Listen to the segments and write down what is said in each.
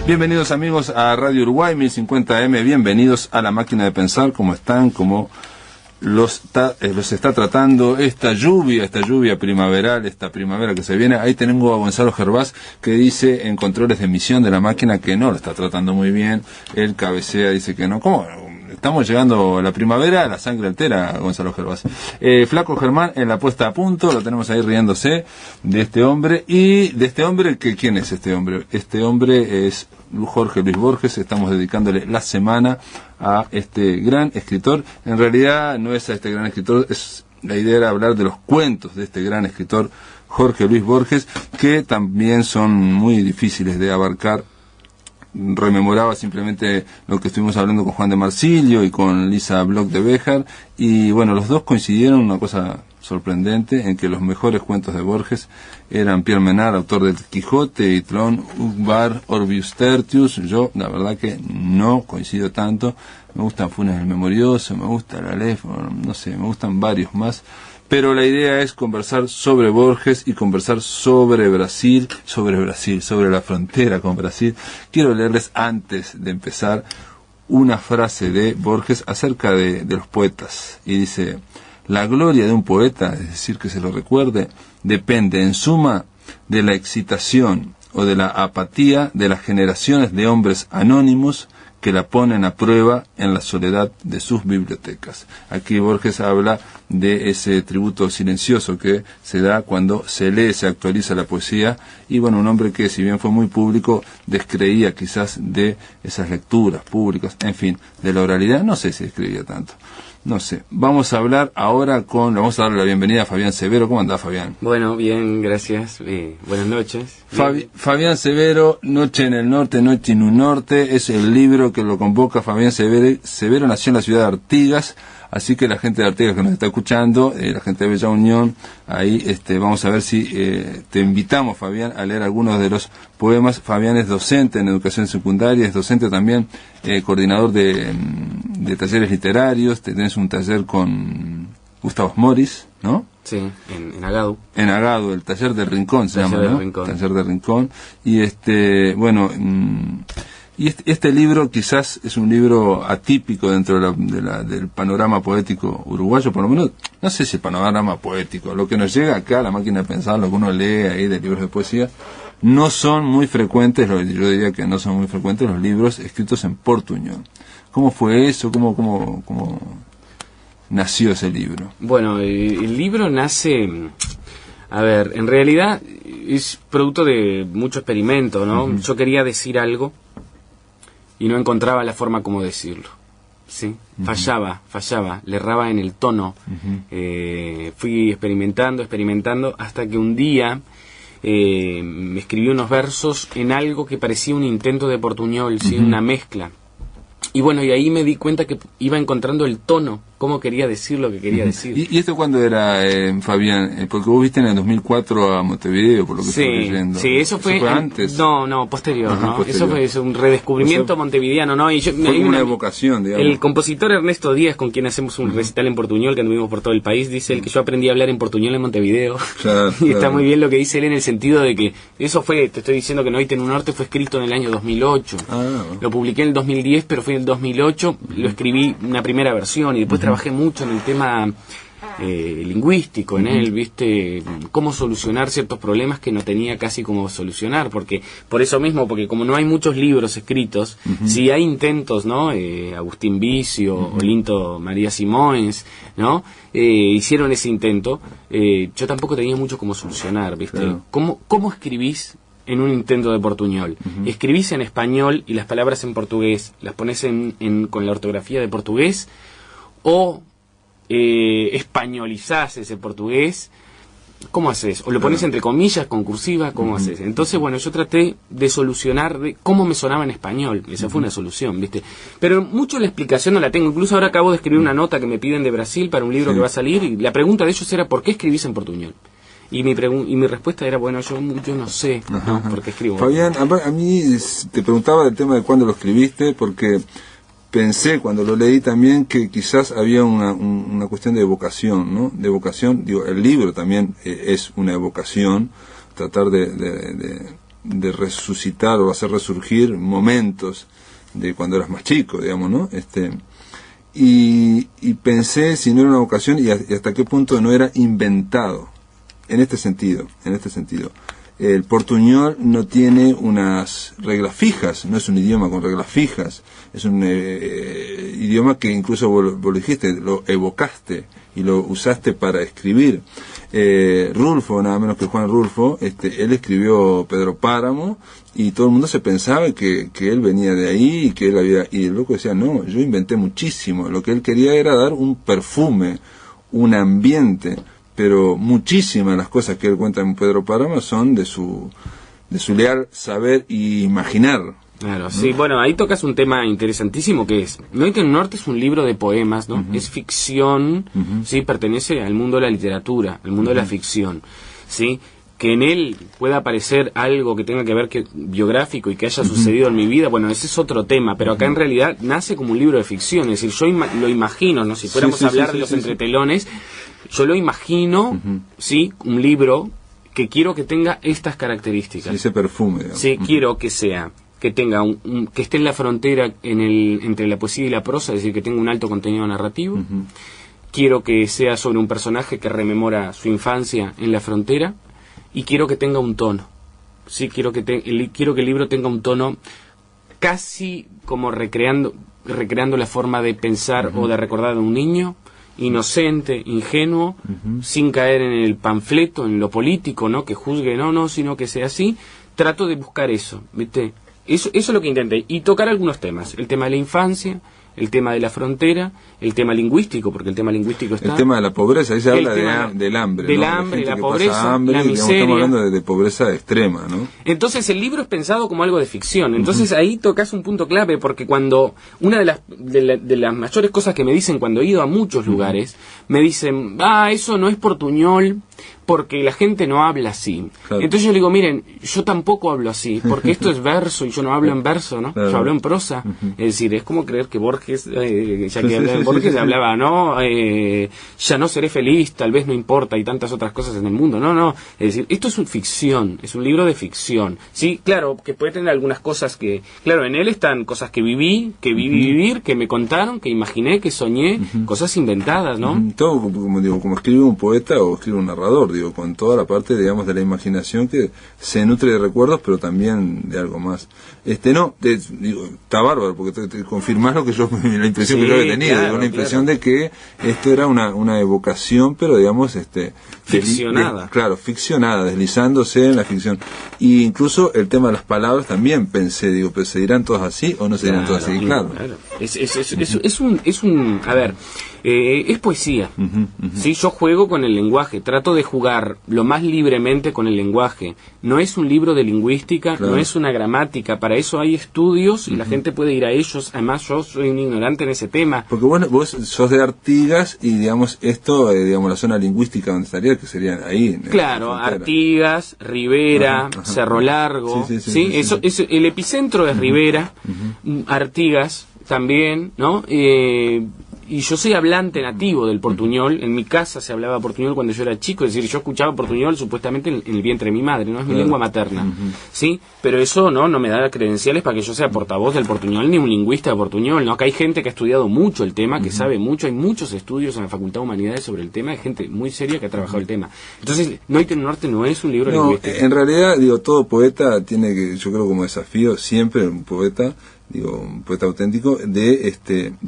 Bienvenidos amigos a Radio Uruguay 1050M, bienvenidos a La Máquina de Pensar. ¿Cómo están? ¿Cómo los está tratando esta lluvia primaveral, esta primavera que se viene? Ahí tenemos a Gonzalo Gervás, que dice en controles de emisión de la máquina que no lo está tratando muy bien. Él cabecea, dice que no. ¿Cómo? Estamos llegando a la primavera, la sangre altera, Gonzalo Gervás. Flaco Germán en la puesta a punto, lo tenemos ahí riéndose de este hombre. Y de este hombre, ¿quién es este hombre? Este hombre es Jorge Luis Borges. Estamos dedicándole la semana a este gran escritor. En realidad no es a este gran escritor, la idea era hablar de los cuentos de este gran escritor Jorge Luis Borges, que también son muy difíciles de abarcar. Rememoraba simplemente lo que estuvimos hablando con Juan de Marsilio y con Lisa Bloch de Béjar, y bueno, los dos coincidieron, una cosa sorprendente, en que los mejores cuentos de Borges eran Pierre Menard, autor del Quijote, y Tron Ugbar Orbius Tertius. Yo la verdad que no coincido tanto. Me gustan Funes el Memorioso, me gusta la Aleph, no sé, me gustan varios más. Pero la idea es conversar sobre Borges y conversar sobre Brasil, sobre la frontera con Brasil. Quiero leerles, antes de empezar, una frase de Borges acerca de los poetas. Y dice: la gloria de un poeta, es decir, que se lo recuerde, depende en suma de la excitación o de la apatía de las generaciones de hombres anónimos que la ponen a prueba en la soledad de sus bibliotecas. Aquí Borges habla de ese tributo silencioso que se da cuando se lee, se actualiza la poesía, y bueno, un hombre que, si bien fue muy público, descreía quizás de esas lecturas públicas, en fin, de la oralidad, no sé si descreía tanto. No sé. Vamos a hablar ahora vamos a darle la bienvenida a Fabián Severo. ¿Cómo andás, Fabián? Bueno, bien, gracias. Buenas noches. Fabián Severo, Noche en el Norte, Noche en un Norte, es el libro que lo convoca. Fabián Severo nació en la ciudad de Artigas, así que la gente de Artigas que nos está escuchando, la gente de Bella Unión, ahí vamos a ver si te invitamos, Fabián, a leer algunos de los poemas. Fabián es docente en educación secundaria, es docente también, coordinador de talleres literarios. Tenés un taller con Gustavo Moris, ¿no? Sí, en Agadu. En Agadu, el Taller del Rincón se llama, ¿no? Taller del Rincón. Y bueno, y este libro quizás es un libro atípico dentro del panorama poético uruguayo, por lo menos, no sé si el panorama poético, lo que nos llega acá, La Máquina de Pensar, lo que uno lee ahí de libros de poesía, no son muy frecuentes, yo diría que no son muy frecuentes los libros escritos en portuñol. ¿Cómo fue eso? ¿Cómo nació ese libro? Bueno, el libro nace, a ver, en realidad es producto de mucho experimento, ¿no? Uh-huh. Yo quería decir algo y no encontraba la forma como decirlo, ¿sí? Uh-huh. Fallaba, le erraba en el tono. Uh-huh. Fui experimentando, hasta que un día me escribí unos versos en algo que parecía un intento de portuñol, ¿sí? Uh-huh. Una mezcla. Y bueno, y ahí me di cuenta que iba encontrando el tono, cómo quería decir lo que quería decir. ¿Y esto cuándo era, Fabián? Porque vos viste en el 200004 a Montevideo, por lo que estoy leyendo. Sí, eso fue antes. No, posterior, ¿no? Posterior. Eso fue un redescubrimiento montevideano, ¿no? Y fue una evocación, digamos. El compositor Ernesto Díaz, con quien hacemos un recital en portuñol, que anduvimos por todo el país, dice él que yo aprendí a hablar en portuñol en Montevideo. Claro, y está muy bien lo que dice él, en el sentido de que eso fue, te estoy diciendo que Noite en un Norte fue escrito en el año 2008. Bueno. Lo publiqué en el 2010, pero fue en el 2008, lo escribí una primera versión, y después trabajé mucho en el tema lingüístico en él, ¿viste? Cómo solucionar ciertos problemas que no tenía casi cómo solucionar, porque como no hay muchos libros escritos, sí hay intentos, ¿no? Agustín Vicio, Olinto María Simões, ¿no? Hicieron ese intento. Yo tampoco tenía mucho cómo solucionar, ¿viste? Claro. ¿Cómo escribís en un intento de portuñol? Escribís en español y las palabras en portugués las pones con la ortografía de portugués, o españolizás ese portugués. ¿Cómo haces? O lo pones entre comillas, con cursiva, ¿cómo haces? Entonces, bueno, yo traté de solucionar cómo me sonaba en español. Esa fue una solución, ¿viste? Pero mucho la explicación no la tengo. Incluso ahora acabo de escribir una nota que me piden de Brasil para un libro que va a salir, y la pregunta de ellos era: ¿por qué escribís en portuñol? Y mi respuesta era: bueno, yo no sé, ¿no? ¿Por qué escribo? Fabián, a mí te preguntaba del tema de cuándo lo escribiste, porque pensé cuando lo leí también que quizás había una cuestión de evocación, ¿no? De evocación, digo, el libro también es una evocación, tratar de de resucitar o hacer resurgir momentos de cuando eras más chico, digamos, ¿no? Y pensé si no era una vocación y hasta qué punto no era inventado, en este sentido. El portuñol no tiene unas reglas fijas, no es un idioma con reglas fijas, es un idioma que incluso vos lo dijiste, lo evocaste y lo usaste para escribir. Rulfo, nada menos que Juan Rulfo, él escribió Pedro Páramo y todo el mundo se pensaba que él venía de ahí y que él y el loco decía, no, yo inventé muchísimo, lo que él quería era dar un perfume, un ambiente, pero muchísimas de las cosas que él cuenta en Pedro Páramo son de su leal saber y imaginar. Claro, ¿no? Sí, bueno, ahí tocas un tema interesantísimo que es, Noite en Norte es un libro de poemas, ¿no? Es ficción, sí, pertenece al mundo de la literatura, al mundo de la ficción, sí, que en él pueda aparecer algo que tenga que ver biográfico y que haya sucedido en mi vida, bueno, ese es otro tema, pero acá en realidad nace como un libro de ficción, es decir, yo lo imagino, ¿no? Si fuéramos a hablar de los entretelones, yo lo imagino, sí, un libro que quiero que tenga estas características. Sí, ese perfume, digamos. Sí, quiero que tenga que esté en la frontera entre la poesía y la prosa, es decir, que tenga un alto contenido narrativo. Quiero que sea sobre un personaje que rememora su infancia en la frontera y quiero que tenga un tono. Sí, quiero que el libro tenga un tono casi como recreando la forma de pensar o de recordar de un niño, inocente, ingenuo, sin caer en el panfleto, en lo político, ¿no? Que juzgue, no, sino que sea así. Trato de buscar eso, ¿viste? Eso es lo que intenté. Y tocar algunos temas. El tema de la infancia, el tema de la frontera, el tema lingüístico, porque el tema lingüístico está... El tema de la pobreza, ahí se habla del hambre, del ¿no? hambre, la pobreza, hambre, la digamos, miseria. estamos hablando de pobreza extrema, ¿no? Entonces el libro es pensado como algo de ficción. Entonces ahí tocas un punto clave, porque cuando... Una de las mayores cosas que me dicen cuando he ido a muchos lugares, me dicen, eso no es portuñol, porque la gente no habla así. Claro. Entonces yo le digo, miren, yo tampoco hablo así, porque esto es verso y yo no hablo en verso, ¿no? Claro. Yo hablo en prosa. Es decir, es como creer que Borges, ya que hablaba de Borges, hablaba, ¿no? Ya no seré feliz, tal vez no importa, y tantas otras cosas en el mundo. No. Es decir, esto es ficción, es un libro de ficción. Sí, claro, que puede tener algunas cosas que... Claro, en él están cosas que viví vivir, que me contaron, que imaginé, que soñé, cosas inventadas, ¿no? Todo, como escribe un poeta o escribe un narrador, con toda la parte, digamos, de la imaginación que se nutre de recuerdos, pero también de algo más. Está bárbaro, porque te confirmás lo que la impresión que yo había tenido, claro, una impresión de que esto era una evocación, pero digamos, ficcionada. Ficcionada, deslizándose en la ficción. Y incluso el tema de las palabras también pensé, pero ¿se dirán todas así o no se dirán todas así? Claro. Es poesía. Sí, yo juego con el lenguaje, trato de jugar lo más libremente con el lenguaje. No es un libro de lingüística, no es una gramática, para eso hay estudios y la gente puede ir a ellos. Además, yo soy un ignorante en ese tema. Porque vos sos de Artigas y, digamos, esto, la zona lingüística donde estaría, que sería ahí. Claro, Artigas, Rivera, Cerro Largo. Sí, el epicentro es Rivera, Artigas también, ¿no? Y yo soy hablante nativo del portuñol. En mi casa se hablaba portuñol cuando yo era chico, es decir, yo escuchaba portuñol supuestamente en el vientre de mi madre, no es mi lengua materna, ¿sí? Pero eso no me da credenciales para que yo sea portavoz del portuñol ni un lingüista de portuñol, ¿no? Acá hay gente que ha estudiado mucho el tema, que sabe mucho, hay muchos estudios en la Facultad de Humanidades sobre el tema, hay gente muy seria que ha trabajado el tema. Entonces, Noite en Norte no es un libro lingüístico. En realidad, todo poeta tiene que, yo creo como desafío, siempre un poeta auténtico, de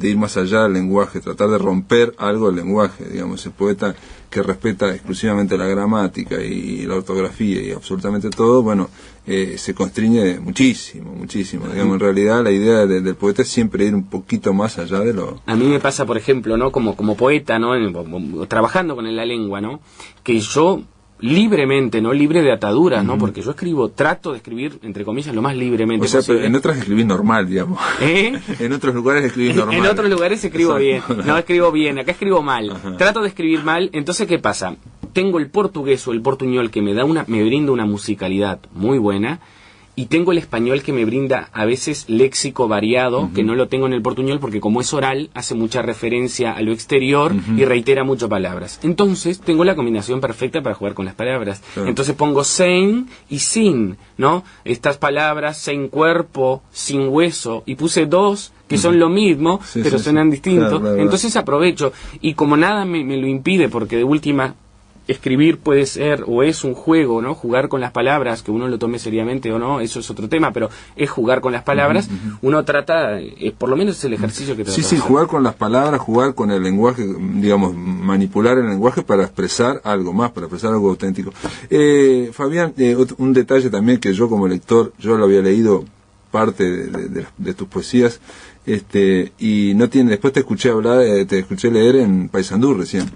ir más allá del lenguaje, tratar de romper algo del lenguaje, digamos, el poeta que respeta exclusivamente la gramática y la ortografía y absolutamente todo, se constriñe muchísimo, digamos, en realidad la idea del poeta es siempre ir un poquito más allá de lo... A mí me pasa, por ejemplo, ¿no? Como poeta, ¿no? Trabajando con la lengua, ¿no? Que yo libremente, no libre de ataduras, ¿no? Porque yo trato de escribir, entre comillas, lo más libremente posible. Pero en otras escribís normal, digamos. En otros lugares escribís normal. En otros lugares escribo bien. No escribo bien, acá escribo mal. Trato de escribir mal, entonces ¿qué pasa? Tengo el portugués o el portuñol que me brinda una musicalidad muy buena, y tengo el español que me brinda a veces léxico variado, que no lo tengo en el portuñol porque como es oral, hace mucha referencia a lo exterior y reitera mucho palabras. Entonces, tengo la combinación perfecta para jugar con las palabras. Claro. Entonces pongo sen y sin, ¿no? Estas palabras, sin cuerpo, sin hueso, y puse dos que son lo mismo, pero suenan distintos. Claro. Entonces aprovecho, y como nada me lo impide, porque de última escribir puede ser o es un juego, ¿no? Jugar con las palabras, que uno lo tome seriamente o no, eso es otro tema, pero es jugar con las palabras. Uno trata, por lo menos es el ejercicio que trata. Sí, jugar con las palabras, jugar con el lenguaje, digamos, manipular el lenguaje para expresar algo más, para expresar algo auténtico. Fabián, un detalle también que yo como lector, yo lo había leído parte de tus poesías, y no tiene, después te escuché leer en Paysandú recién,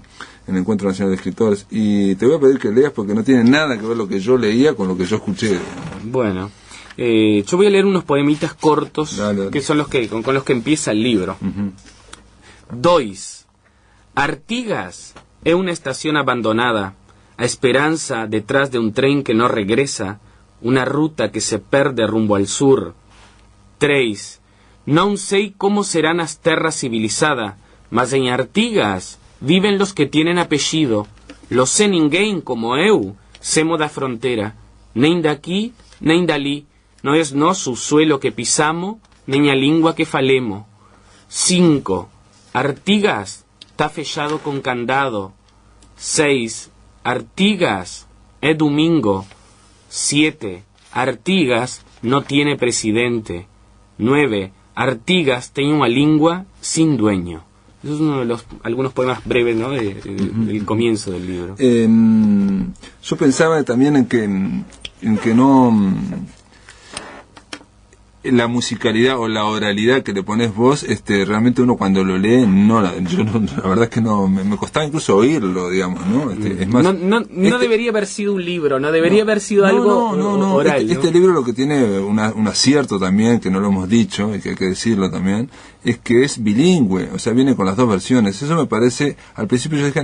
en el Encuentro Nacional de Escritores, y te voy a pedir que leas porque no tiene nada que ver lo que yo leía con lo que yo escuché. Bueno, yo voy a leer unos poemitas cortos, dale. Que son los que con los que empieza el libro. Dois. Artigas é una estación abandonada, a esperanza detrás de un tren que no regresa, una ruta que se perde rumbo al sur. 3. Non sei como serán as terras civilizadas, mas en Artigas viven los que tienen apellido. Lo sé ninguén como eu, semo da frontera, nem daqui, nem dali, no es noso o suelo que pisamo, nem a lingua que falemo. 5. Artigas está fechado con candado. 6. Artigas é domingo. 7. Artigas no tiene presidente. 9. Artigas tiene una lengua sin dueño. Eso es uno de algunos poemas breves, ¿no? Del comienzo del libro. Yo pensaba también en que no... la musicalidad o la oralidad que le pones vos, realmente uno cuando lo lee, la verdad es que no, me costaba incluso oírlo, digamos, ¿no? Es más, no debería haber sido un libro, no debería haber sido algo oral. Este libro lo que tiene un acierto también, que no lo hemos dicho, y que hay que decirlo también, es que es bilingüe, o sea, viene con las dos versiones. Eso me parece, al principio yo dije,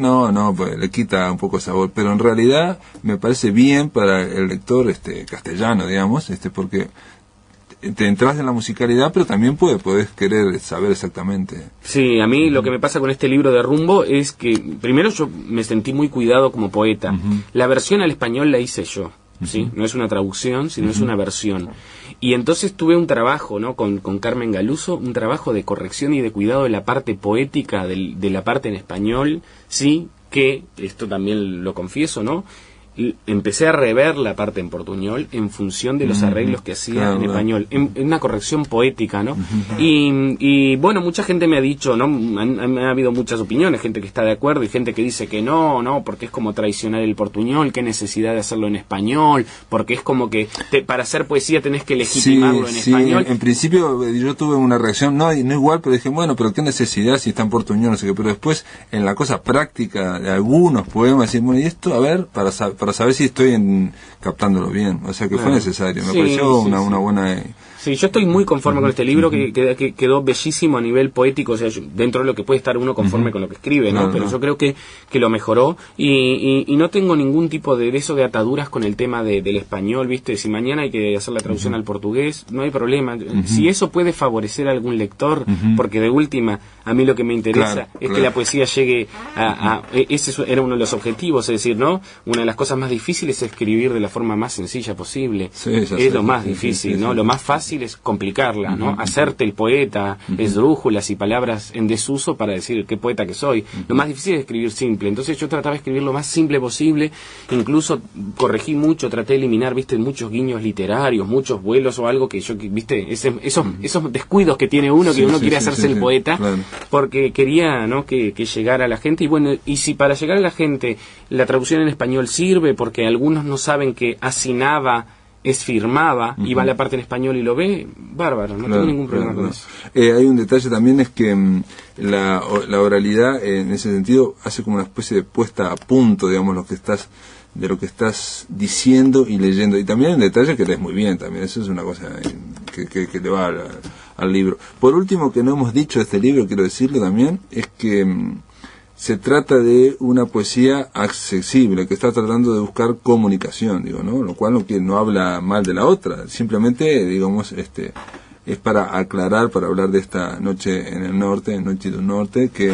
pues le quita un poco de sabor, pero en realidad me parece bien para el lector castellano, digamos, porque te entras en la musicalidad, pero también podés querer saber exactamente. Sí, a mí lo que me pasa con este libro de Rumbo es que, primero yo me sentí muy cuidado como poeta. La versión al español la hice yo, ¿sí? No es una traducción, sino es una versión. Y entonces tuve un trabajo, ¿no? Con Carmen Galuso, un trabajo de corrección y de cuidado de la parte poética, de la parte en español, sí, que, esto también lo confieso, ¿no? Empecé a rever la parte en portuñol en función de los arreglos que hacía en español, en una corrección poética, ¿no? Y bueno, mucha gente me ha dicho, ¿no? Ha habido muchas opiniones, gente que está de acuerdo y gente que dice que no, porque es como traicionar el portuñol, qué necesidad de hacerlo en español, porque es como que para hacer poesía tenés que legitimarlo en español. En principio yo tuve una reacción, no igual, pero dije, bueno, pero qué necesidad si está en portuñol, no sé qué, pero después en la cosa práctica de algunos poemas, decir, bueno, y esto, a ver, para saber si estoy captándolo bien, o sea que fue necesario, me pareció una buena... Sí, yo estoy muy conforme con este libro, que quedó bellísimo a nivel poético, o sea, dentro de lo que puede estar uno conforme con lo que escribe, ¿no? Pero yo creo que lo mejoró, y no tengo ningún tipo de eso de ataduras con el tema del español, ¿viste? Si mañana hay que hacer la traducción al portugués, no hay problema. Si eso puede favorecer a algún lector, porque de última, a mí lo que me interesa es que la poesía llegue ese era uno de los objetivos, es decir, ¿no? Una de las cosas más difíciles es escribir de la forma más sencilla posible. Es lo más difícil, ¿no? Lo más fácil es complicarla, ¿no? Hacerte el poeta, esdrújulas y palabras en desuso para decir qué poeta que soy. Lo más difícil es escribir simple. Entonces yo trataba de escribir lo más simple posible, incluso corregí mucho, traté de eliminar, ¿viste? Muchos guiños literarios, muchos vuelos o algo que yo, ¿viste? Esos descuidos que tiene uno, que uno quiere hacerse el poeta, porque quería, ¿no? que llegara a la gente. Y bueno, y si para llegar a la gente la traducción en español sirve, porque algunos no saben que asinaba es firmaba, y va la parte en español y lo ve, bárbaro, no tengo ningún problema con eso. Hay un detalle también, es que la oralidad en ese sentido hace como una especie de puesta a punto, digamos, de lo que estás diciendo y leyendo, y también hay un detalle que lees muy bien también, eso es una cosa que le va al libro. Por último, que no hemos dicho de este libro, quiero decirlo también, es que se trata de una poesía accesible, que está tratando de buscar comunicación, digo, ¿no? Lo cual no habla mal de la otra, simplemente, digamos, es para aclarar, para hablar de esta noche en el norte, Noche del Norte, que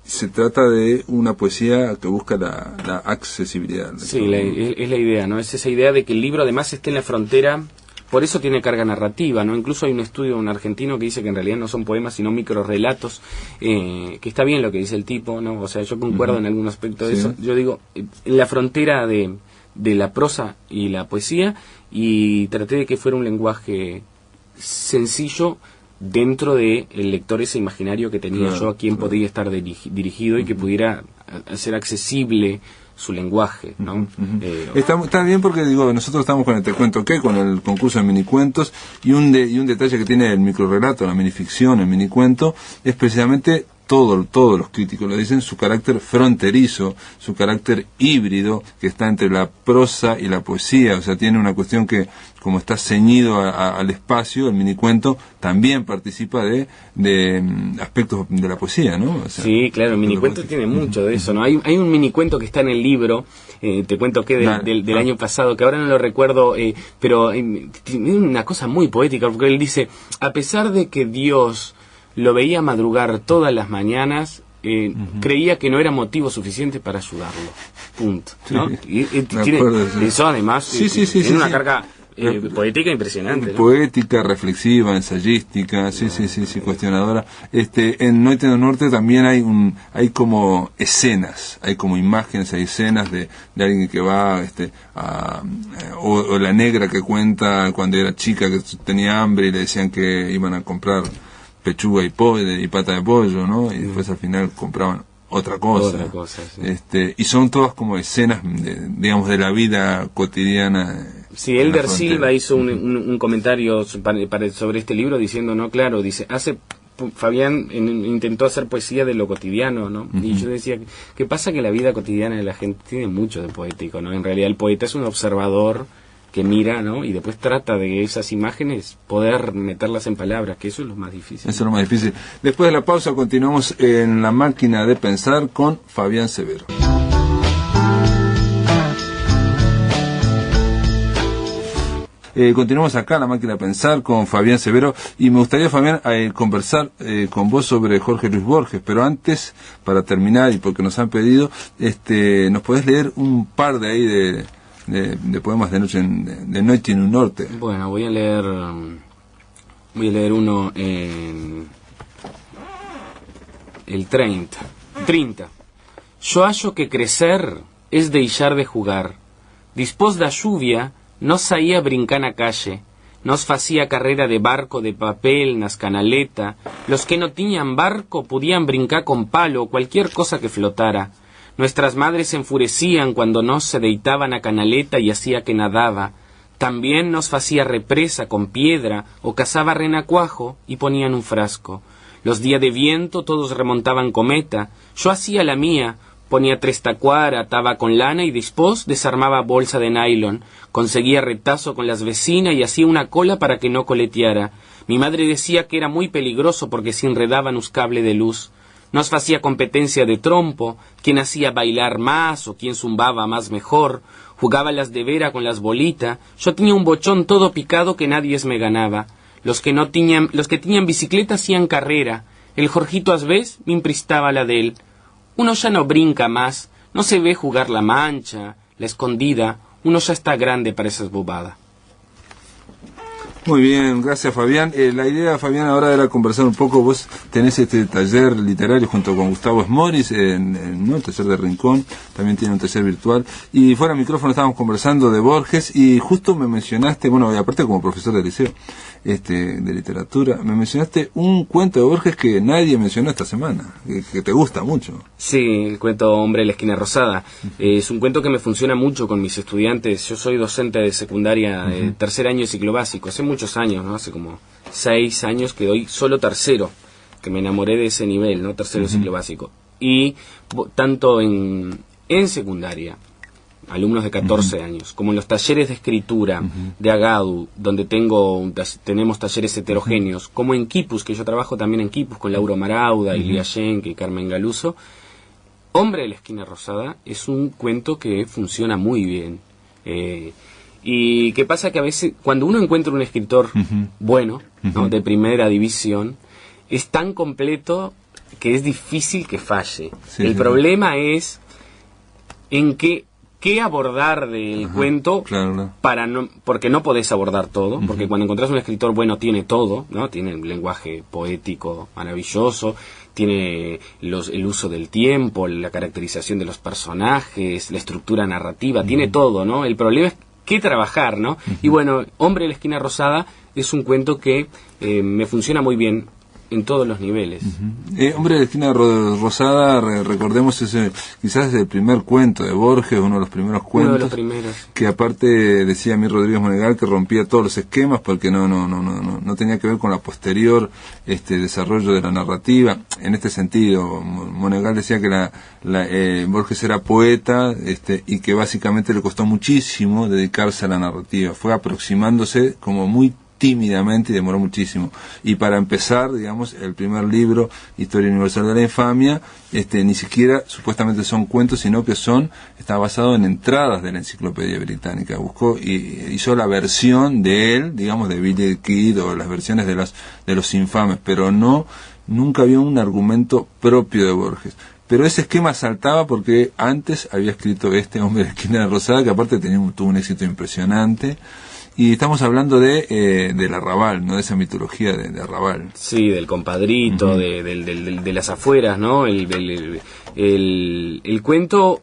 se trata de una poesía que busca la accesibilidad. Sí, es la idea, ¿no? Es esa idea de que el libro además esté en la frontera, por eso tiene carga narrativa, ¿no? Incluso hay un estudio de un argentino que dice que en realidad no son poemas, sino microrelatos, que está bien lo que dice el tipo, ¿no? O sea, yo concuerdo en algún aspecto de eso. Yo digo, en la frontera de la prosa y la poesía, y traté de que fuera un lenguaje sencillo dentro de el lector ese imaginario que tenía yo, a quien podría estar dirigido y que pudiera hacer accesible su lenguaje, ¿no? Está bien porque, digo, nosotros estamos con el Te Cuento Qué, con el concurso de minicuentos, y un detalle que tiene el microrelato, la minificción, el minicuento, es precisamente todos los críticos lo dicen, su carácter fronterizo, su carácter híbrido, que está entre la prosa y la poesía. O sea, tiene una cuestión que, como está ceñido al espacio, el minicuento también participa de aspectos de la poesía, ¿no? O sea, sí, claro, el minicuento tiene mucho de eso, ¿no? Hay un minicuento que está en el libro, Te Cuento Qué, del año pasado, que ahora no lo recuerdo, pero tiene una cosa muy poética, porque él dice, a pesar de que Dios lo veía madrugar todas las mañanas, creía que no era motivo suficiente para ayudarlo. Punto. ¿No? Y tiene eso, además, tiene una carga poética impresionante, ¿no? Poética, reflexiva, ensayística, cuestionadora. En Noche del Norte también hay como escenas, hay como imágenes, hay escenas de alguien que va o la negra que cuenta cuando era chica que tenía hambre y le decían que iban a comprar pechuga y pata de pollo, ¿no? Y después al final compraban otra cosa, sí. Y son todas como escenas, digamos, de la vida cotidiana. Sí, Elder Silva hizo un comentario sobre este libro diciendo, no, claro, dice, Fabián intentó hacer poesía de lo cotidiano, ¿no? Y yo decía, ¿qué pasa? Que la vida cotidiana de la gente tiene mucho de poético, ¿no? En realidad el poeta es un observador que mira, ¿no? Y después trata de esas imágenes poder meterlas en palabras, que eso es lo más difícil. Eso es lo más difícil. Después de la pausa continuamos en La Máquina de Pensar con Fabián Severo. Continuamos acá en La Máquina de Pensar con Fabián Severo, y me gustaría, Fabián, conversar con vos sobre Jorge Luis Borges, pero antes, para terminar, y porque nos han pedido, ¿nos podés leer un par de ahí de poemas de Noche en un Norte? Bueno, voy a leer uno en el 30. Yo hallo que crecer es deixar de jugar. Dispós da lluvia, nos saía brincar na calle, nos facía carrera de barco de papel nas canaleta. Los que no tiñan barco podían brincar con palo o cualquier cosa que flotara. Nuestras madres se enfurecían cuando nos se deitaban a canaleta y hacía que nadaba. También nos facía represa con piedra o cazaba renacuajo y ponían un frasco. Los días de viento todos remontaban cometa. Yo hacía la mía, ponía 3 tacuar, ataba con lana y después desarmaba bolsa de nylon. Conseguía retazo con las vecinas y hacía una cola para que no coleteara. Mi madre decía que era muy peligroso porque se enredaban los cables de luz. Nos facía competencia de trompo, quién hacía bailar más o quién zumbaba más mejor. Jugaba las de vera con las bolitas. Yo tenía un bochón todo picado que nadie me ganaba. Los que tenían bicicleta hacían carrera. El Jorgito Asbés me impristaba la de él. Uno ya no brinca más, no se ve jugar la mancha, la escondida. Uno ya está grande para esas bobadas. Muy bien, gracias, Fabián. La idea, Fabián, ahora era conversar un poco. Vos tenés este taller literario junto con Gustavo Smoris, ¿no? El taller de Rincón, también tiene un taller virtual. Y fuera de micrófono estábamos conversando de Borges y justo me mencionaste, bueno, y aparte como profesor de liceo, de literatura, me mencionaste un cuento de Borges que nadie mencionó esta semana, que te gusta mucho. Sí, el cuento Hombre de la Esquina Rosada. Es un cuento que me funciona mucho con mis estudiantes. Yo soy docente de secundaria, tercer año de ciclo básico, hace muchos años, ¿no? Hace como 6 años que doy solo tercero, que me enamoré de ese nivel, ¿no? Tercero de ciclo básico. Y tanto en secundaria, alumnos de 14 años, como en los talleres de escritura de Agadu, donde tenemos talleres heterogéneos, como en Quipus, que yo trabajo también en Quipus con Lauro Marauda, Ilia Schenke y Carmen Galuso, Hombre de la esquina rosada es un cuento que funciona muy bien. Y que pasa que a veces, cuando uno encuentra un escritor bueno, ¿no? De primera división, es tan completo que es difícil que falle. El problema es en qué abordar del cuento, para no, porque no podés abordar todo, porque cuando encontrás un escritor bueno tiene todo, ¿no? Tiene un lenguaje poético maravilloso, tiene el uso del tiempo, la caracterización de los personajes, la estructura narrativa, tiene todo, ¿no? El problema es qué trabajar, ¿no? Y bueno, Hombre de la esquina rosada es un cuento que me funciona muy bien en todos los niveles. Hombre de la esquina rosada, recordemos, quizás el primer cuento de Borges, uno de los primeros cuentos. Uno de los primeros. Que aparte decía a mí Rodríguez Monegal que rompía todos los esquemas porque no tenía que ver con la posterior desarrollo de la narrativa. En este sentido, Monegal decía que Borges era poeta y que básicamente le costó muchísimo dedicarse a la narrativa. Fue aproximándose como muy tímidamente y demoró muchísimo. Y para empezar, digamos, el primer libro, Historia Universal de la Infamia, ni siquiera supuestamente son cuentos, sino que está basado en entradas de la Enciclopedia Británica. Buscó y hizo la versión de él, digamos, de Billy the Kid o las versiones de los infames, pero nunca había un argumento propio de Borges. Pero ese esquema saltaba porque antes había escrito Hombre de la esquina rosada, que aparte tuvo un éxito impresionante. Y estamos hablando del Arrabal, ¿no? De esa mitología de Arrabal. Sí, del compadrito, de las afueras, ¿no? El cuento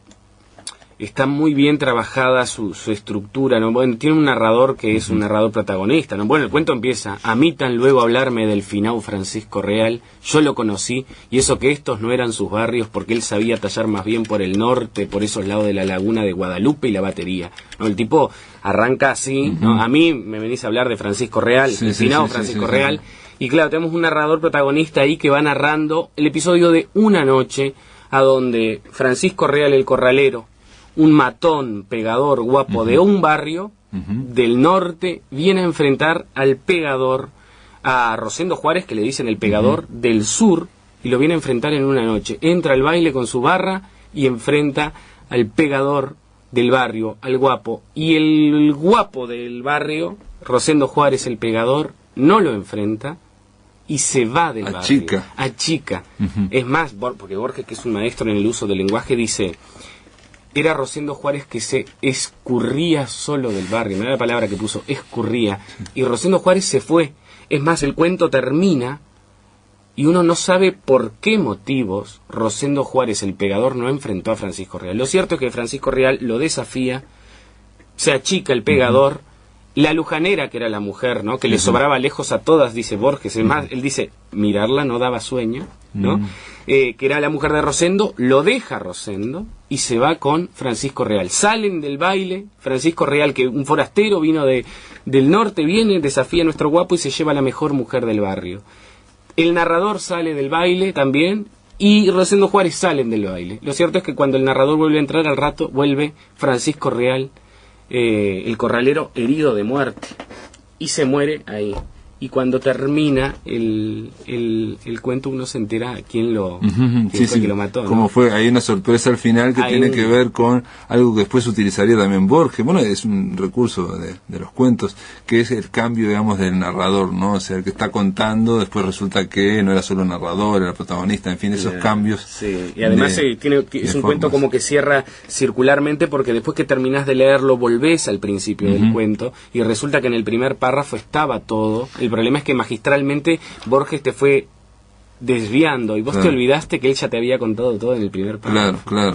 está muy bien trabajada su estructura, ¿no? Bueno, tiene un narrador que es un narrador protagonista, ¿no? Bueno, el cuento empieza: a mí tan luego hablarme del finao Francisco Real, yo lo conocí, y eso que estos no eran sus barrios, porque él sabía tallar más bien por el norte, por esos lados de la laguna de Guadalupe y la Batería, ¿no? El tipo arranca así, ¿no? A mí me venís a hablar de Francisco Real, el finao Francisco Real, y claro, tenemos un narrador protagonista ahí que va narrando el episodio de una noche, a donde Francisco Real el corralero, un matón pegador guapo de un barrio del norte, viene a enfrentar al pegador, a Rosendo Juárez, que le dicen el pegador del sur, y lo viene a enfrentar en una noche. Entra al baile con su barra y enfrenta al pegador del barrio, al guapo. Y el guapo del barrio, Rosendo Juárez el pegador, no lo enfrenta y se va del barrio. Achica. Es más, porque Borges, que es un maestro en el uso del lenguaje, dice: era Rosendo Juárez que se escurría solo del barrio. Mira la palabra que puso, escurría. Y Rosendo Juárez se fue. Es más, el cuento termina y uno no sabe por qué motivos Rosendo Juárez, el pegador, no enfrentó a Francisco Real. Lo cierto es que Francisco Real lo desafía, se achica el pegador. La lujanera, que era la mujer, ¿no? Que le sobraba lejos a todas, dice Borges. Es más, él dice, mirarla no daba sueño, ¿no? Que era la mujer de Rosendo, lo deja Rosendo y se va con Francisco Real. Salen del baile, Francisco Real, que un forastero vino del norte, viene, desafía a nuestro guapo y se lleva a la mejor mujer del barrio. El narrador sale del baile también y Rosendo Juárez salen del baile. Lo cierto es que cuando el narrador vuelve a entrar, al rato vuelve Francisco Real, el corralero, herido de muerte, y se muere ahí. Y cuando termina el cuento, uno se entera quién que lo mató, ¿no? Como fue, hay una sorpresa al final que tiene que ver con algo que después utilizaría también Borges. Bueno, es un recurso de los cuentos, que es el cambio, digamos, del narrador, ¿no? O sea, el que está contando, después resulta que no era solo narrador, era protagonista, en fin, esos cambios. Sí, y además es un cuento como que cierra circularmente, porque después que terminás de leerlo, volvés al principio del cuento, y resulta que en el primer párrafo estaba todo. El problema es que magistralmente Borges te fue desviando y vos te olvidaste que él ya te había contado todo en el primer párrafo. Claro.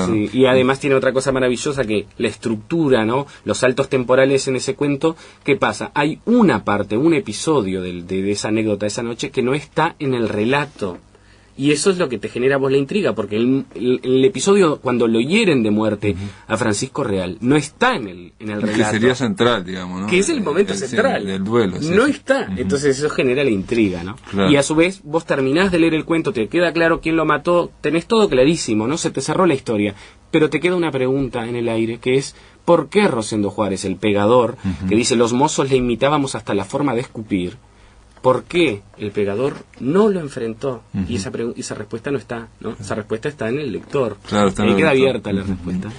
Sí, y además tiene otra cosa maravillosa, que la estructura, ¿no? Los saltos temporales en ese cuento. ¿Qué pasa? Hay una parte, un episodio de esa anécdota de esa noche que no está en el relato. Y eso es lo que te genera a vos la intriga, porque el episodio, cuando lo hieren de muerte a Francisco Real, no está en el relato. Que sería central, digamos, ¿no? Que es el momento central. Del duelo. No está. Entonces eso genera la intriga, ¿no? Claro. Y a su vez, vos terminás de leer el cuento, te queda claro quién lo mató, tenés todo clarísimo, ¿no? Se te cerró la historia. Pero te queda una pregunta en el aire, que es: ¿por qué Rosendo Juárez, el pegador, que dice los mozos le imitábamos hasta la forma de escupir? por qué el pegador no lo enfrentó. Y esa respuesta no está, ¿no? Esa respuesta está en el lector. Claro, está en ahí el queda lector. Abierta la respuesta.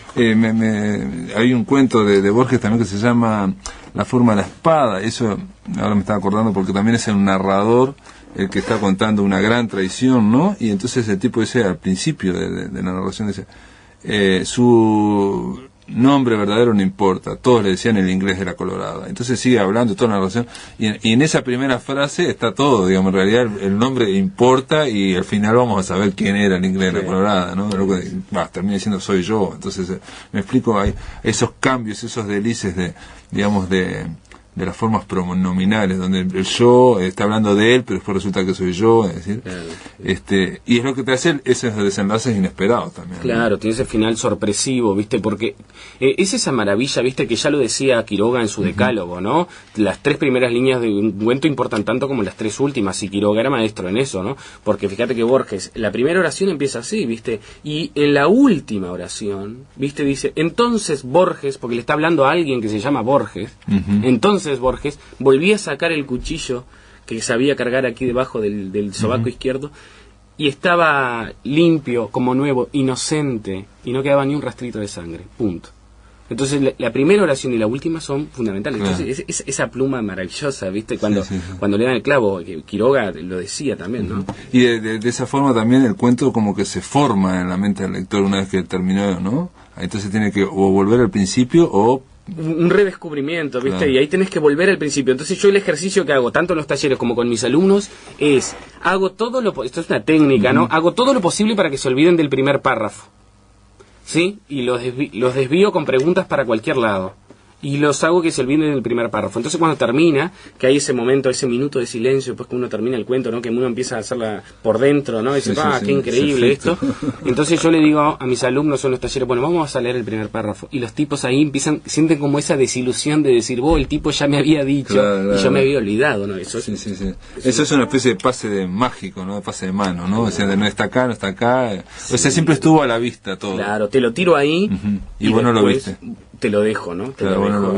Hay un cuento de Borges también que se llama La forma de la espada. Eso ahora me estaba acordando porque también es el narrador el que está contando una gran traición, ¿no? Y entonces el tipo dice, al principio de la narración, dice, su nombre verdadero no importa, todos le decían el inglés de la Colorada. Entonces sigue hablando toda la narración, y en esa primera frase está todo, digamos, en realidad el nombre importa, y al final vamos a saber quién era el inglés de la Colorada, ¿no? Termina diciendo soy yo. Entonces me explico, hay esos cambios, esos delices de las formas pronominales, donde el yo está hablando de él, pero después resulta que soy yo, es decir, y es lo que te hace esos desenlaces inesperados también. Claro, ¿no? tiene ese final sorpresivo, ¿viste? Porque es esa maravilla, ¿viste? Que ya lo decía Quiroga en su decálogo, ¿no? Las 3 primeras líneas de un cuento importan tanto como las 3 últimas, y Quiroga era maestro en eso, ¿no? Porque fíjate que Borges, la primera oración empieza así, ¿viste? Y en la última oración, ¿viste? Dice, entonces Borges, porque le está hablando a alguien que se llama Borges, entonces Borges volvía a sacar el cuchillo que sabía cargar aquí debajo del sobaco izquierdo, y estaba limpio, como nuevo, inocente, y no quedaba ni un rastrito de sangre, punto. Entonces la primera oración y la última son fundamentales. Entonces esa pluma maravillosa, ¿viste? Cuando le dan el clavo, que Quiroga lo decía también, ¿no? Y de esa forma también el cuento como que se forma en la mente del lector una vez que terminó, ¿no? Entonces tiene que o volver al principio o un redescubrimiento, ¿viste? Claro. Y ahí tenés que volver al principio. Entonces yo el ejercicio que hago, tanto en los talleres como con mis alumnos, es, hago todo lo... Esto es una técnica, ¿no? Hago todo lo posible para que se olviden del primer párrafo, ¿sí? Y los desvío con preguntas para cualquier lado. Y los hago que se olviden del primer párrafo. Entonces cuando termina, que hay ese momento, ese minuto de silencio, pues que uno termina el cuento, ¿no? Que uno empieza a hacerla por dentro, ¿no? Y dice, qué increíble esto. Entonces yo le digo a mis alumnos en los talleres, bueno, vamos a leer el primer párrafo. Y los tipos ahí sienten como esa desilusión de decir, el tipo ya me había dicho, y yo me había olvidado, ¿no? Eso Eso es una especie de pase de mágico, ¿no? De pase de mano, ¿no? O sea, de no está acá, no está acá. O sea, siempre estuvo a la vista todo. Claro, te lo tiro ahí. Y vos no lo viste. Te lo dejo, ¿no? ¿no?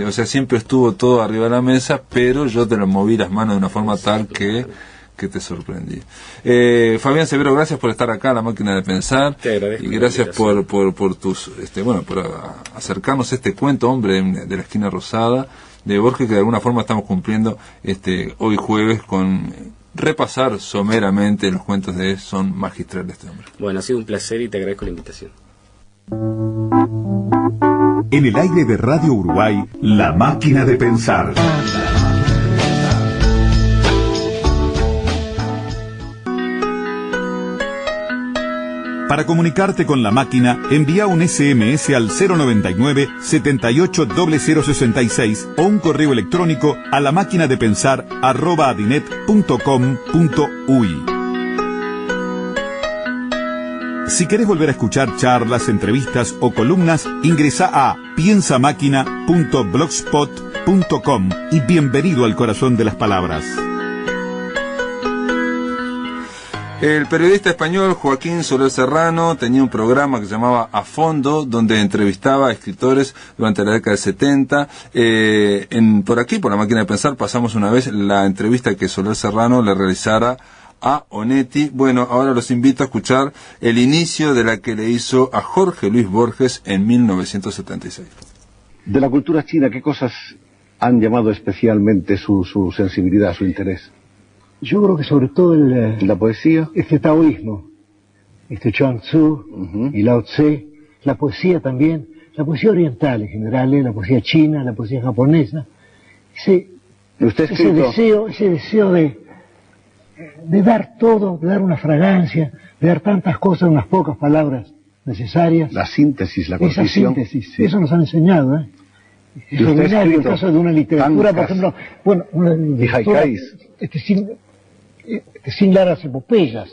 O sea, siempre estuvo todo arriba de la mesa, pero yo te lo moví las manos de una forma tal que te sorprendí. Fabián Severo, gracias por estar acá, La Máquina de Pensar. Te agradezco. Y gracias por tus, por acercarnos a este cuento, Hombre de la Esquina Rosada, de Borges, que de alguna forma estamos cumpliendo hoy jueves con repasar someramente los cuentos son magistrales de este hombre. Bueno, ha sido un placer y te agradezco la invitación. En el aire de Radio Uruguay, La Máquina de Pensar. Para comunicarte con La Máquina, envía un SMS al 099-780066 o un correo electrónico a lamaquinadepensar@adinet.com.uy. Si querés volver a escuchar charlas, entrevistas o columnas, ingresa a piensamáquina.blogspot.com y bienvenido al corazón de las palabras. El periodista español Joaquín Soler Serrano tenía un programa que se llamaba A Fondo, donde entrevistaba a escritores durante la década del 70. Por aquí, por La Máquina de Pensar, pasamos una vez la entrevista que Soler Serrano le realizara a Onetti. Bueno, ahora los invito a escuchar el inicio de la que le hizo a Jorge Luis Borges en 1976. De la cultura china, ¿qué cosas han llamado especialmente su sensibilidad, su interés? Yo creo que sobre todo la poesía, taoísmo, Chuang Tzu y Lao Tse, la poesía también, la poesía oriental en general, la poesía china, la poesía japonesa, ese deseo de dar todo, de dar una fragancia, de dar tantas cosas en unas pocas palabras necesarias. La síntesis, la concisión. Esa síntesis, sí. Eso nos han enseñado, ¿eh? Es extraordinario el caso de una literatura, por ejemplo, una literatura sin largas epopeyas,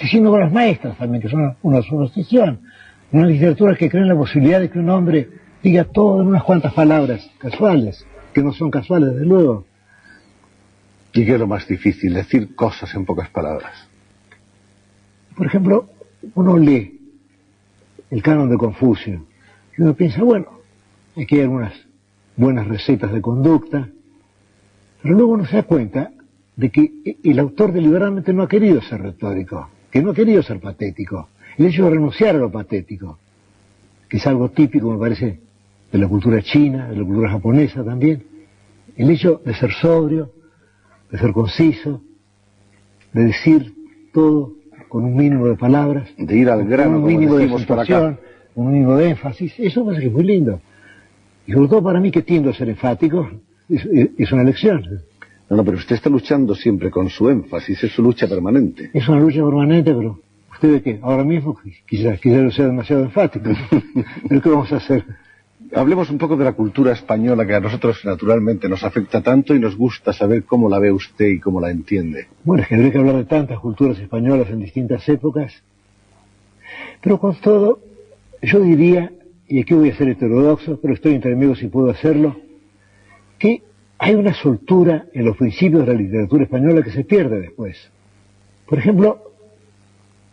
sin obras maestras también, que son una superstición. Una literatura que cree en la posibilidad de que un hombre diga todo en unas cuantas palabras casuales, que no son casuales, desde luego. ¿Y qué es lo más difícil? Decir cosas en pocas palabras. Por ejemplo, uno lee el canon de Confucio y uno piensa, aquí hay algunas buenas recetas de conducta, pero luego uno se da cuenta de que el autor deliberadamente no ha querido ser retórico, que no ha querido ser patético. El hecho de renunciar a lo patético, que es algo típico, me parece, de la cultura china, de la cultura japonesa también. El hecho de ser sobrio, de ser conciso, de decir todo con un mínimo de palabras, de ir al grano, con un mínimo de situación, un mínimo de énfasis, eso me parece que es muy lindo. Y sobre todo para mí, que tiendo a ser enfático, es una lección. No, pero usted está luchando siempre con su énfasis, es su lucha permanente. Es una lucha permanente, pero usted ve que ahora mismo quizás sea demasiado enfático. ¿Pero qué vamos a hacer? Hablemos un poco de la cultura española, que a nosotros naturalmente nos afecta tanto y nos gusta saber cómo la ve usted y cómo la entiende. Bueno, es que habría que hablar de tantas culturas españolas en distintas épocas, pero con todo, yo diría, y aquí voy a ser heterodoxo, pero estoy entre amigos y puedo hacerlo, que hay una soltura en los principios de la literatura española que se pierde después. Por ejemplo,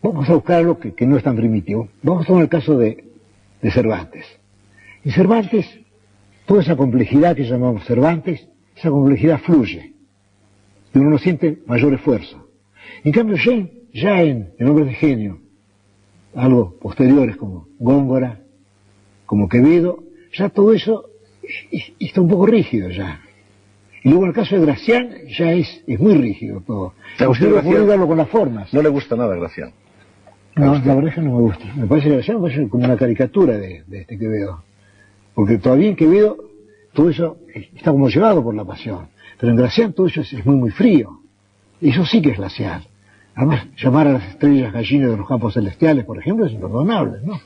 vamos a buscar algo que no es tan primitivo. Vamos a tomar el caso de Cervantes. En Cervantes, toda esa complejidad que llamamos Cervantes, esa complejidad fluye, y uno no siente mayor esfuerzo. En cambio, ya en Hombres de Genio, algo posteriores como Góngora, como Quevedo, ya todo eso está un poco rígido ya. Y luego en el caso de Gracián, ya es muy rígido todo. Usted no puede verlo con las formas. No le gusta nada Gracián. No, la verdad es que no me gusta. Me parece que Gracián es como una caricatura de este Quevedo. Porque todavía en Quevedo todo eso está como llevado por la pasión. Pero en Gracián todo eso es muy, muy frío. Eso sí que es glacial. Además, llamar a las estrellas gallinas de los campos celestiales, por ejemplo, es imperdonable, ¿no?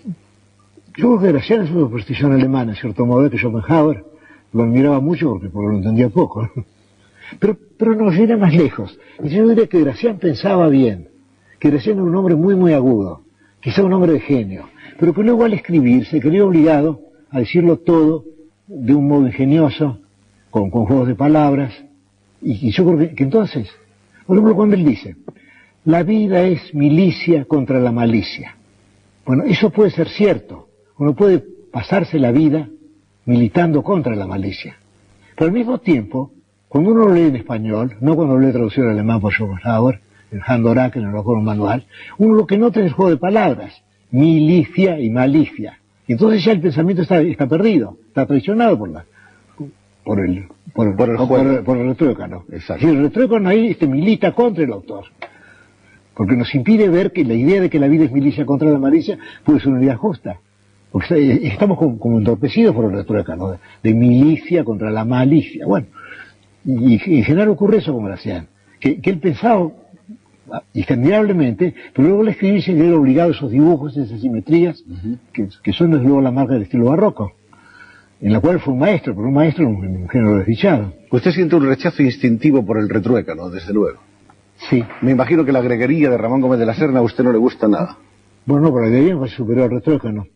Yo creo que Gracián es una superstición alemana, en cierto modo, que Schopenhauer lo admiraba mucho porque lo entendía poco, ¿no? Pero nos viene más lejos. Y yo diría que Gracián pensaba bien, que Gracián era un hombre muy, muy agudo, quizá un hombre de genio, pero que luego al escribir se creía obligado a decirlo todo de un modo ingenioso, con juegos de palabras, y yo creo que entonces, por ejemplo, cuando él dice, la vida es milicia contra la malicia. Bueno, eso puede ser cierto, uno puede pasarse la vida militando contra la malicia, pero al mismo tiempo, cuando uno lo lee en español, no cuando lo lee traducido al alemán por Schopenhauer, el Handorach, en el Ojo Manual, uno lo que nota es el juego de palabras, milicia y malicia. Entonces ya el pensamiento está perdido, está traicionado por el retruécano. Exacto. Y el retruécano ahí milita contra el autor, porque nos impide ver que la idea de que la vida es milicia contra la malicia puede ser una idea justa, porque estamos como entorpecidos por el retruécano, de milicia contra la malicia. Bueno, y en general ocurre eso con Gracián, que él pensaba admirablemente, pero luego al escribir se le era obligado a esos dibujos, esas simetrías, que son desde luego la marca del estilo barroco, en la cual fue un maestro, pero un maestro en un género desdichado. Usted siente un rechazo instintivo por el retruécano, desde luego. Sí. Me imagino que la greguería de Ramón Gómez de la Serna a usted no le gusta nada. Bueno, no, pero la greguería me parece superior al retruécano.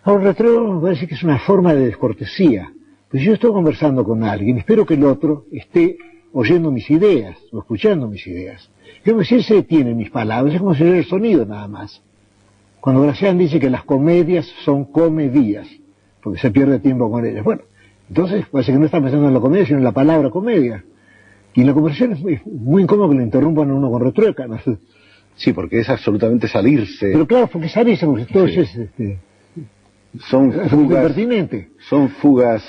Ahora, el retruécano me parece que es una forma de descortesía. Pues yo estoy conversando con alguien, espero que el otro esté oyendo mis ideas, o escuchando mis ideas. Yo si él se detiene en mis palabras, es como si oyera el sonido nada más. Cuando Gracián dice que las comedias son comedias, porque se pierde tiempo con ellas. Bueno, entonces parece que no está pensando en la comedia, sino en la palabra comedia. Y en la conversación es muy incómodo que lo interrumpan a uno con retruécanos. Sí, porque es absolutamente salirse. Pero claro, porque salirse, porque todo sí. Son fugas impertinente. Son fugas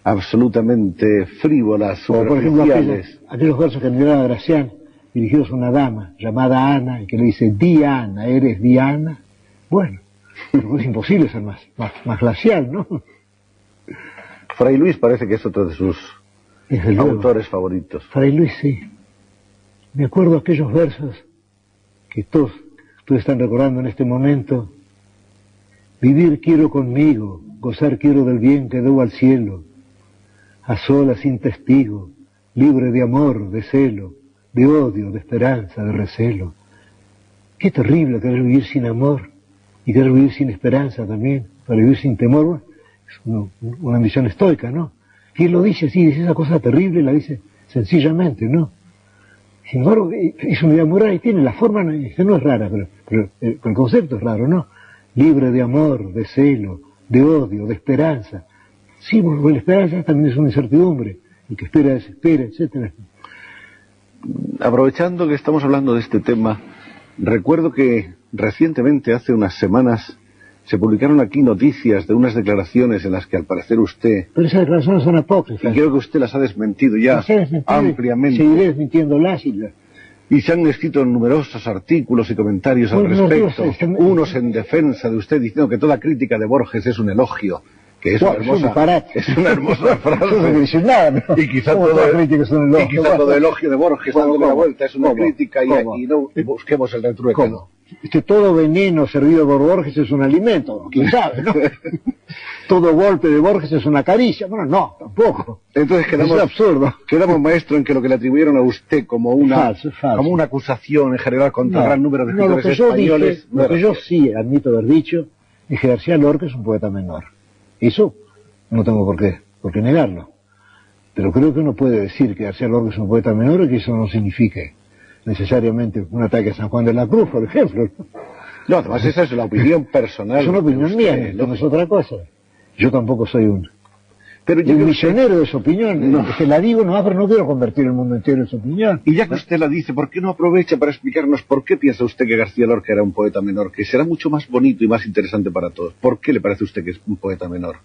absolutamente frívolas, superficiales. O por ejemplo, aquellos versos que admiraba Gracián, dirigidos a una dama llamada Ana, y que le dice, Diana, ¿eres Diana? Bueno, pero es imposible ser más glacial, ¿no? Fray Luis parece que es otro de sus autores favoritos. Fray Luis, sí. Me acuerdo aquellos versos que todos están recordando en este momento. Vivir quiero conmigo, gozar quiero del bien que debo al cielo, a solas sin testigo, libre de amor, de celo, de odio, de esperanza, de recelo. Qué terrible querer vivir sin amor y querer vivir sin esperanza también, para vivir sin temor. Bueno, es una ambición estoica, ¿no? Y él lo dice así, dice esa cosa terrible, la dice sencillamente, ¿no? Sin embargo, es una idea muy rara y tiene la forma, no es rara, pero el concepto es raro, ¿no? Libre de amor, de celo, de odio, de esperanza. Sí, porque la esperanza también es una incertidumbre, el que espera desespera, etcétera. Aprovechando que estamos hablando de este tema, recuerdo que recientemente, hace unas semanas, se publicaron aquí noticias de unas declaraciones en las que al parecer usted... Pero esas declaraciones son apócrifas. Y creo que usted las ha desmentido ya ampliamente. Seguiré desmintiéndolas y se han escrito numerosos artículos y comentarios al respecto, unos en defensa de usted diciendo que toda crítica de Borges es un elogio, que es una hermosa frase. Y quizá todo elogio de Borges dándole la vuelta es una crítica y no busquemos el retruécano. Todo veneno servido por Borges es un alimento, quién sabe, ¿no? Todo golpe de Borges es una caricia. Bueno, no, tampoco. Entonces es absurdo. Quedamos, maestro, en que lo que le atribuyeron a usted como una acusación en general contra gran número de escritores españoles... Lo que yo sí admito haber dicho es que García Lorca es un poeta menor. Eso no tengo por qué negarlo. Pero creo que uno puede decir que García Lorca es un poeta menor y que eso no signifique necesariamente un ataque a San Juan de la Cruz, por ejemplo. No, además esa es la opinión personal. Es una opinión mía, no es otra cosa. Yo tampoco soy un misionero de su opinión. No. Que la digo, pero no quiero convertir el mundo entero en su opinión. Y ya que usted la dice, ¿por qué no aprovecha para explicarnos por qué piensa usted que García Lorca era un poeta menor? Que será mucho más bonito y más interesante para todos. ¿Por qué le parece a usted que es un poeta menor?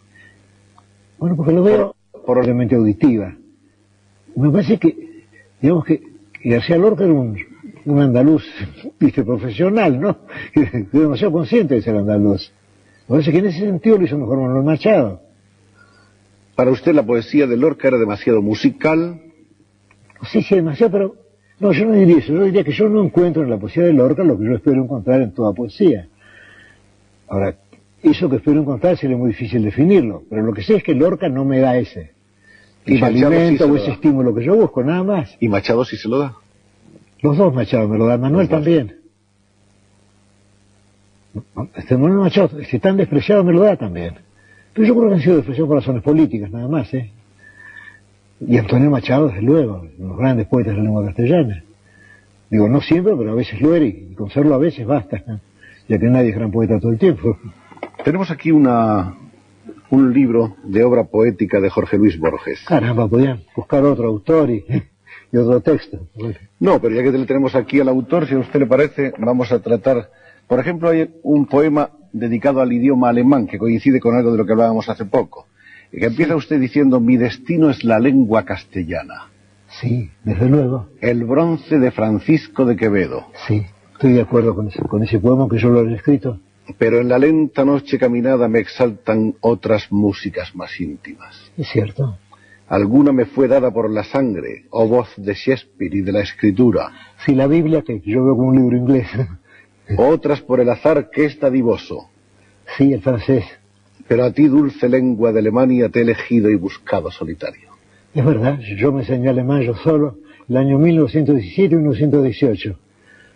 Bueno, porque lo veo probablemente auditiva. Me parece que, digamos que García Lorca era un andaluz, profesional, ¿no? Demasiado consciente de ser andaluz. Me parece que en ese sentido lo hizo mejor Manuel Machado. ¿Para usted la poesía de Lorca era demasiado musical? Sí, demasiado, pero... No, yo no diría eso. Yo diría que yo no encuentro en la poesía de Lorca lo que yo espero encontrar en toda poesía. Ahora, eso que espero encontrar sería muy difícil definirlo, pero lo que sé es que Lorca no me da ese alimento o ese estímulo que yo busco, nada más. ¿Y Machado sí se lo da? Los dos Machado me lo dan, Manuel también. Manuel Machado, tan despreciado me lo da también. Pero yo creo que han sido despreciados por razones políticas, nada más, Y Antonio Machado, desde luego, uno de los grandes poetas de la lengua castellana. Digo, no siempre, pero a veces lo era, y con serlo a veces basta, ya que nadie es gran poeta todo el tiempo. Tenemos aquí un libro de obra poética de Jorge Luis Borges. Caramba, podían buscar otro autor y otro texto. No, pero ya que le tenemos aquí al autor, si a usted le parece, vamos a tratar... Por ejemplo, hay un poema dedicado al idioma alemán, que coincide con algo de lo que hablábamos hace poco, que empieza usted diciendo: mi destino es la lengua castellana. Sí, desde luego. El bronce de Francisco de Quevedo. Sí, estoy de acuerdo con ese poema, que yo lo he escrito. Pero en la lenta noche caminada me exaltan otras músicas más íntimas. Es cierto. Alguna me fue dada por la sangre, o voz de Shakespeare y de la escritura. Sí, la Biblia, que yo veo como un libro inglés. Otras por el azar que es dadivoso. Sí, el francés. Pero a ti, dulce lengua de Alemania, te he elegido y buscado solitario. Es verdad, yo me enseñé alemán yo solo, el año 1917 y 1918.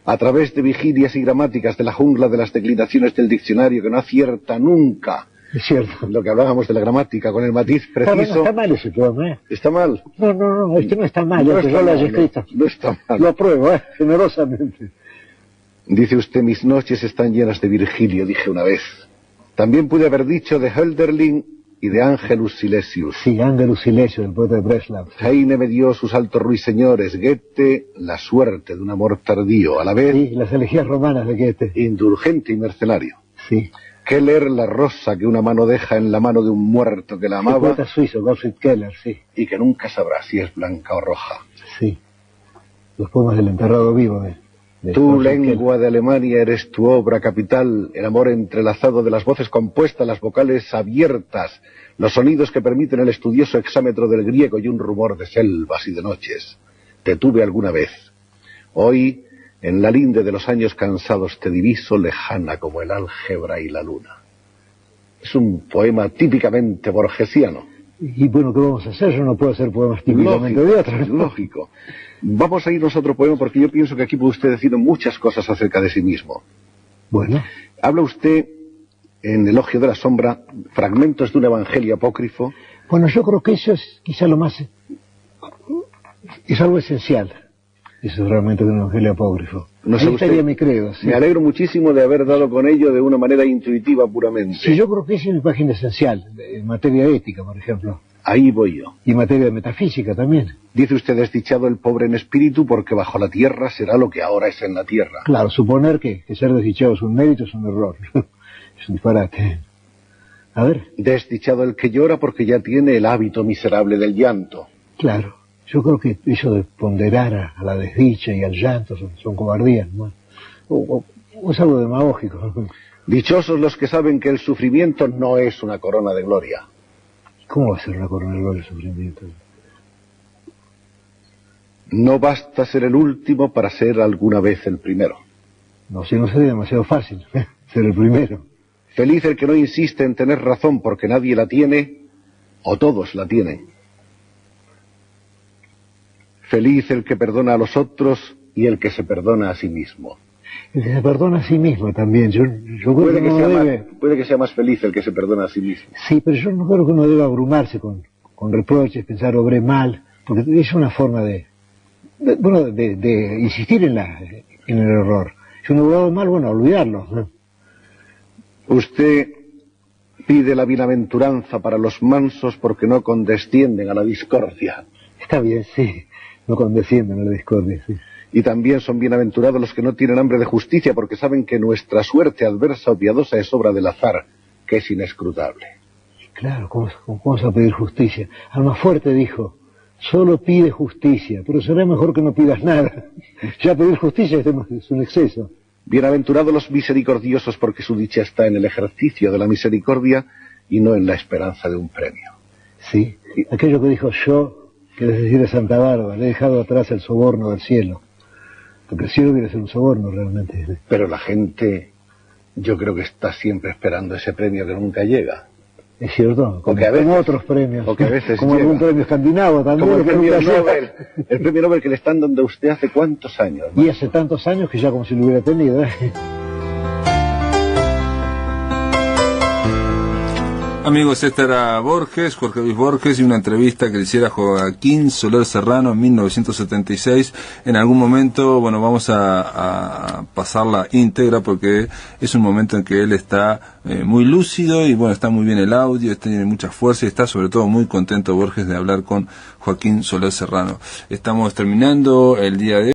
A través de vigilias y gramáticas de la jungla de las declinaciones del diccionario que no acierta nunca. Es cierto. Lo que hablábamos de la gramática, con el matiz preciso... No está mal ese poema, ¿eh? ¿Está mal? No, este no está mal, no yo lo haya escrito. No está mal. Lo apruebo, generosamente. Dice usted: mis noches están llenas de Virgilio, dije una vez. También pude haber dicho de Hölderlin y de Angelus Silesius. Sí, Angelus Silesius, el poeta de Breslau. Heine me dio sus altos ruiseñores, Goethe la suerte de un amor tardío, a la vez... Sí, las elegías romanas de Goethe. Indulgente y mercenario. Sí. Keller, la rosa que una mano deja en la mano de un muerto que la amaba. El poeta suizo, Gottfried Keller, sí. Y que nunca sabrá si es blanca o roja. Sí. Los poemas del enterrado vivo de Tu lengua de Alemania eres tu obra capital, el amor entrelazado de las voces compuestas, las vocales abiertas, los sonidos que permiten el estudioso exámetro del griego y un rumor de selvas y de noches. Te tuve alguna vez. Hoy, en la linde de los años cansados, te diviso lejana como el álgebra y la luna. Es un poema típicamente borgesiano. Y bueno, ¿qué vamos a hacer? Yo no puedo hacer poemas típicamente de otros. Lógico. Vamos a irnos a otro poema porque yo pienso que aquí puede usted decir muchas cosas acerca de sí mismo. Bueno. Habla usted, en Elogio de la Sombra, fragmentos de un evangelio apócrifo. Bueno, yo creo que eso es quizá lo más... es algo esencial. Eso es realmente un evangelio apócrifo. No sé, ahí estaría mi credo. Sí. Me alegro muchísimo de haber dado con ello de una manera intuitiva puramente. Sí, yo creo que esa es mi página esencial, en materia ética, por ejemplo. Ahí voy yo. Y en materia de metafísica también. Dice usted, desdichado el pobre en espíritu, porque bajo la tierra será lo que ahora es en la tierra. Claro, suponer que ser desdichado es un mérito es un error. Es un disparate. A ver. Desdichado el que llora porque ya tiene el hábito miserable del llanto. Claro. Yo creo que eso de ponderar a la desdicha y al llanto son cobardías, ¿no? O es algo demagógico. Dichosos los que saben que el sufrimiento no es una corona de gloria. ¿Cómo va a ser una corona de gloria el sufrimiento? No basta ser el último para ser alguna vez el primero. No, si no sería demasiado fácil ser el primero. Feliz el que no insiste en tener razón porque nadie la tiene, o todos la tienen. Feliz el que perdona a los otros y el que se perdona a sí mismo. El que se perdona a sí mismo también. Yo puede, puede que sea más feliz el que se perdona a sí mismo. Sí, pero yo no creo que uno deba abrumarse con reproches, pensar obré mal, porque es una forma de insistir en el error. Si uno obrado mal, bueno, olvidarlo, ¿no? Usted pide la bienaventuranza para los mansos porque no condescienden a la discordia. Está bien, sí, no condescienden a la discordia, sí. Y también son bienaventurados los que no tienen hambre de justicia porque saben que nuestra suerte adversa o piadosa es obra del azar, que es inescrutable. Claro, ¿cómo vas a pedir justicia? Almafuerte dijo, solo pide justicia, pero será mejor que no pidas nada. Ya pedir justicia es un exceso. Bienaventurados los misericordiosos porque su dicha está en el ejercicio de la misericordia y no en la esperanza de un premio. Sí, aquello que dijo yo, que es decir de Santa Bárbara, le he dejado atrás el soborno del cielo. Porque el cielo debe ser un soborno realmente. Pero la gente, yo creo que está siempre esperando ese premio que nunca llega. Es cierto, como otros premios. O que a veces como llega. Algún premio escandinavo también. Como el premio Nobel. El premio Nobel que le están dando a usted hace cuántos años, ¿no? Y hace tantos años que ya como si lo hubiera tenido, ¿eh? Amigos, este era Borges, Jorge Luis Borges, y una entrevista que le hiciera Joaquín Soler Serrano en 1976. En algún momento, bueno, vamos a pasarla íntegra porque es un momento en que él está muy lúcido y bueno, está muy bien el audio, tiene mucha fuerza y está sobre todo muy contento Borges de hablar con Joaquín Soler Serrano. Estamos terminando el día de hoy.